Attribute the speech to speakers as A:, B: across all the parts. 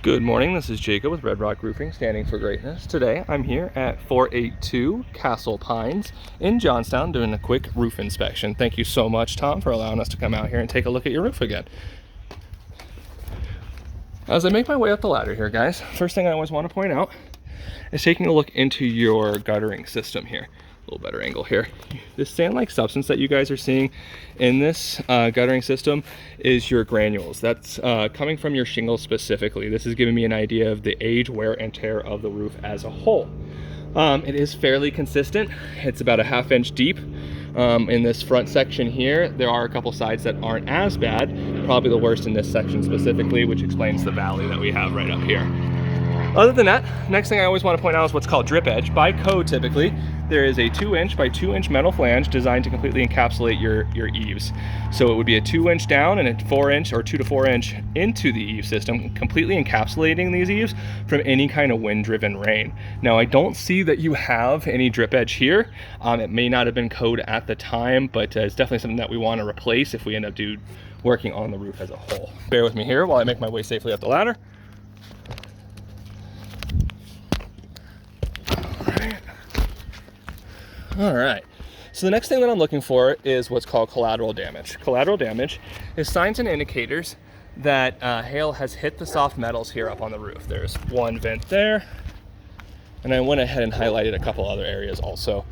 A: Good morning, this is Jacob with Red Rock Roofing, standing for greatness. Today I'm here at 482 Castle Pines in Johnstown doing a quick roof inspection. Thank you so much, Tom, for allowing us to come out here and take a look at your roof again. As I make my way up the ladder here, guys, first thing I always want to point out is taking a look into your guttering system here. A little better angle here. This sand-like substance that you guys are seeing in this guttering system is your granules. That's coming from your shingles specifically. This is giving me an idea of the age, wear, and tear of the roof as a whole. It is fairly consistent. It's about a ½ inch deep. In this front section here, there are a couple sides that aren't as bad, probably the worst in this section specifically, which explains the valley that we have right up here. Other than that, next thing I always want to point out is what's called drip edge. By code, typically, there is a 2-inch by 2-inch metal flange designed to completely encapsulate your eaves. So it would be a 2-inch down and a 4-inch or 2 to 4 inch into the eave system, completely encapsulating these eaves from any kind of wind-driven rain. Now, I don't see that you have any drip edge here. It may not have been code at the time, but it's definitely something that we want to replace if we end up working on the roof as a whole. Bear with me here while I make my way safely up the ladder. All right, so the next thing that I'm looking for is what's called collateral damage. Collateral damage is signs and indicators that hail has hit the soft metals here up on the roof. There's one vent there, and I went ahead and highlighted a couple other areas also.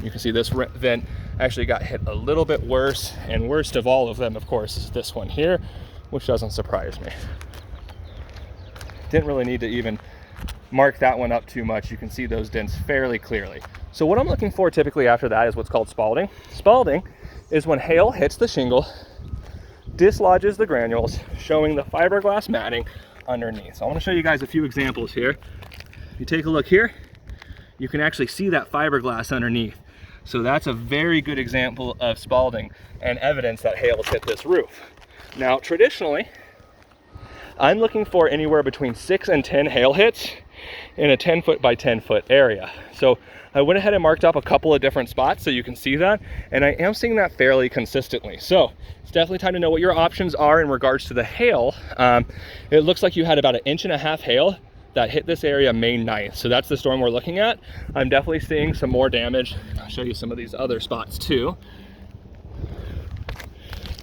A: You can see this vent actually got hit a little bit worse, and worst of all of them, of course, is this one here, which doesn't surprise me. Didn't really need to even mark that one up too much. You can see those dents fairly clearly. So what I'm looking for typically after that is what's called spalling. Spalling is when hail hits the shingle, dislodges the granules, showing the fiberglass matting underneath. So I want to show you guys a few examples here. If you take a look here, you can actually see that fiberglass underneath. So that's a very good example of spalling and evidence that hail has hit this roof. Now, traditionally, I'm looking for anywhere between 6 and 10 hail hits in a 10 foot by 10 foot area. So I went ahead and marked up a couple of different spots so you can see that, and I am seeing that fairly consistently. So it's definitely time to know what your options are in regards to the hail. It looks like you had about 1.5 inches hail that hit this area May 9th. So that's the storm we're looking at. I'm definitely seeing some more damage. I'll show you some of these other spots too.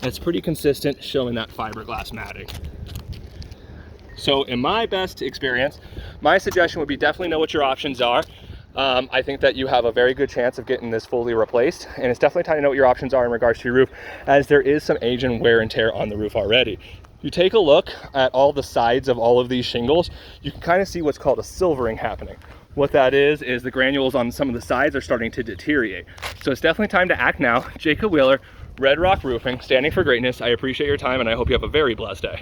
A: It's pretty consistent, showing that fiberglass matting. So in my best experience, my suggestion would be definitely know what your options are. I think that you have a very good chance of getting this fully replaced, and it's definitely time to know what your options are in regards to your roof, as there is some age and wear and tear on the roof already. You take a look at all the sides of all of these shingles, you can kind of see what's called a silvering happening. What that is the granules on some of the sides are starting to deteriorate. So it's definitely time to act now. Jacob Wheeler, Red Rock Roofing, standing for greatness. I appreciate your time, and I hope you have a very blessed day.